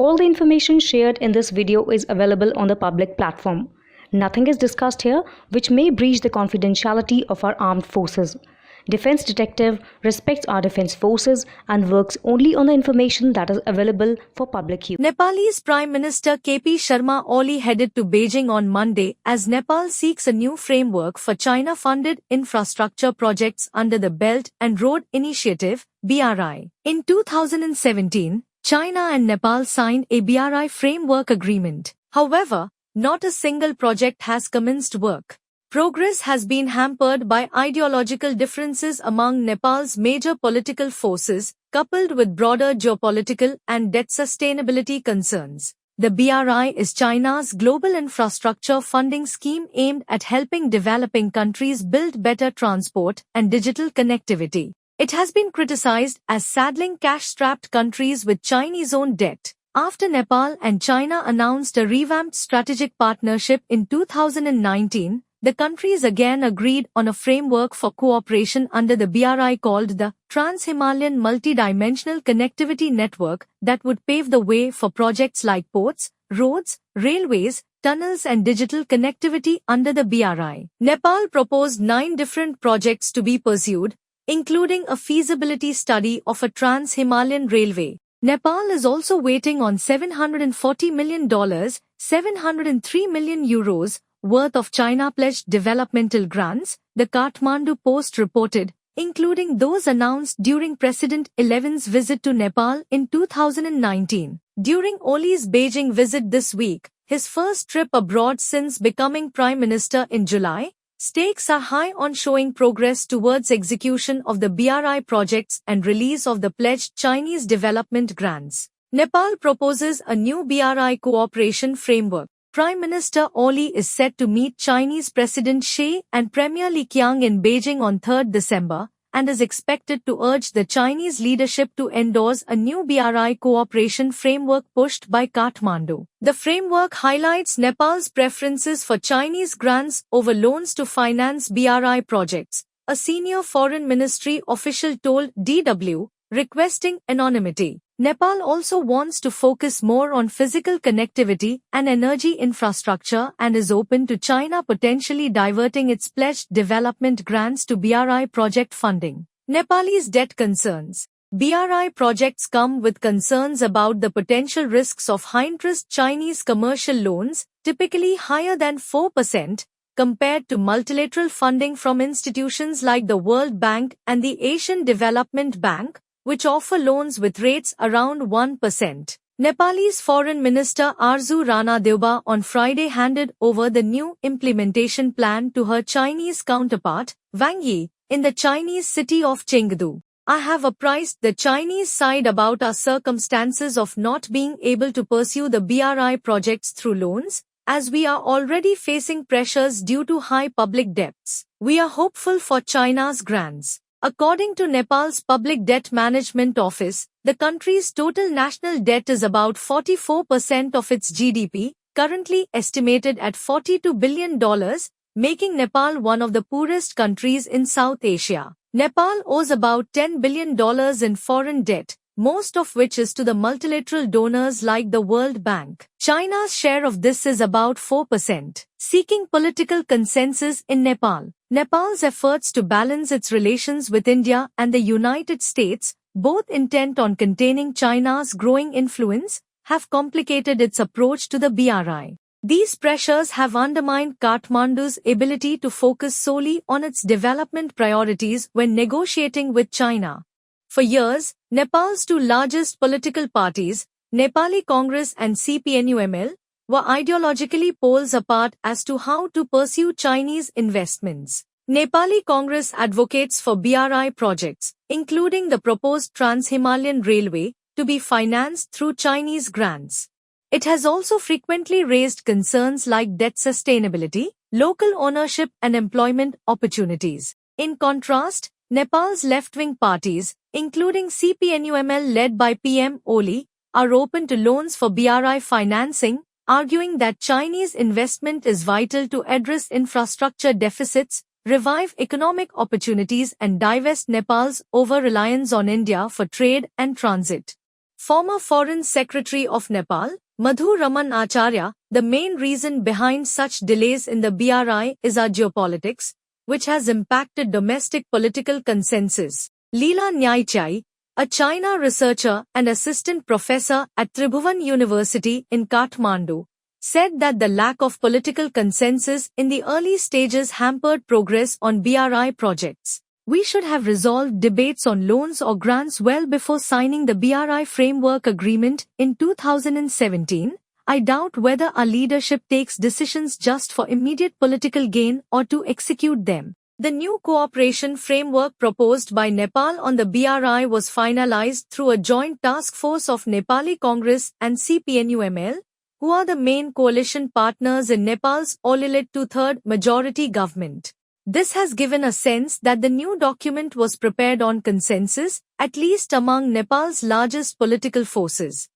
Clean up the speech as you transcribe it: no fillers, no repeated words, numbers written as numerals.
All the information shared in this video is available on the public platform. Nothing is discussed here which may breach the confidentiality of our armed forces. Defense Detective respects our defense forces and works only on the information that is available for public use. Nepalese Prime Minister KP Sharma Oli headed to Beijing on Monday as Nepal seeks a new framework for China-funded infrastructure projects under the Belt and Road Initiative, BRI. In 2017, China and Nepal signed a BRI framework agreement. However, not a single project has commenced work. Progress has been hampered by ideological differences among Nepal's major political forces, coupled with broader geopolitical and debt sustainability concerns. The BRI is China's global infrastructure funding scheme aimed at helping developing countries build better transport and digital connectivity. It has been criticized as saddling cash-strapped countries with Chinese-owned debt. After Nepal and China announced a revamped strategic partnership in 2019, the countries again agreed on a framework for cooperation under the BRI called the Trans-Himalayan Multidimensional Connectivity Network that would pave the way for projects like ports, roads, railways, tunnels and digital connectivity under the BRI. Nepal proposed 9 different projects to be pursued, including a feasibility study of a Trans-Himalayan railway. Nepal is also waiting on $740 million, 703 million euros, worth of China-pledged developmental grants, the Kathmandu Post reported, including those announced during President Eleven's visit to Nepal in 2019. During Oli's Beijing visit this week, his first trip abroad since becoming Prime Minister in July, stakes are high on showing progress towards execution of the BRI projects and release of the pledged Chinese development grants. Nepal proposes a new BRI cooperation framework. Prime Minister Oli is set to meet Chinese President Xi and Premier Li Qiang in Beijing on 3 December and is expected to urge the Chinese leadership to endorse a new BRI cooperation framework pushed by Kathmandu. The framework highlights Nepal's preferences for Chinese grants over loans to finance BRI projects, a senior foreign ministry official told DW, requesting anonymity. Nepal also wants to focus more on physical connectivity and energy infrastructure and is open to China potentially diverting its pledged development grants to BRI project funding. Nepalese debt concerns. BRI projects come with concerns about the potential risks of high-interest Chinese commercial loans, typically higher than 4%, compared to multilateral funding from institutions like the World Bank and the Asian Development Bank, which offer loans with rates around 1%. Nepalese Foreign Minister Arzu Rana Deuba on Friday handed over the new implementation plan to her Chinese counterpart, Wang Yi, in the Chinese city of Chengdu. I have apprised the Chinese side about our circumstances of not being able to pursue the BRI projects through loans, as we are already facing pressures due to high public debts. We are hopeful for China's grants. According to Nepal's Public Debt Management Office, the country's total national debt is about 44% of its GDP, currently estimated at $42 billion, making Nepal one of the poorest countries in South Asia. Nepal owes about $10 billion in foreign debt, most of which is to the multilateral donors like the World Bank. China's share of this is about 4%. Seeking political consensus in Nepal. Nepal's efforts to balance its relations with India and the United States, both intent on containing China's growing influence, have complicated its approach to the BRI. These pressures have undermined Kathmandu's ability to focus solely on its development priorities when negotiating with China. For years, Nepal's 2 largest political parties, Nepali Congress and CPNUML, were ideologically poles apart as to how to pursue Chinese investments. Nepali Congress advocates for BRI projects, including the proposed Trans-Himalayan Railway, to be financed through Chinese grants. It has also frequently raised concerns like debt sustainability, local ownership and employment opportunities. In contrast, Nepal's left-wing parties, including CPNUML led by PM Oli, are open to loans for BRI financing, arguing that Chinese investment is vital to address infrastructure deficits, revive economic opportunities and divest Nepal's over-reliance on India for trade and transit. Former Foreign Secretary of Nepal, Madhu Raman Acharya, the main reason behind such delays in the BRI is our geopolitics, which has impacted domestic political consensus. Leela Nyaichai, a China researcher and assistant professor at Tribhuvan University in Kathmandu, said that the lack of political consensus in the early stages hampered progress on BRI projects. We should have resolved debates on loans or grants well before signing the BRI Framework Agreement in 2017. I doubt whether our leadership takes decisions just for immediate political gain or to execute them. The new cooperation framework proposed by Nepal on the BRI was finalized through a joint task force of Nepali Congress and CPNU-ML, who are the main coalition partners in Nepal's all-elite two-third majority government. This has given a sense that the new document was prepared on consensus, at least among Nepal's largest political forces.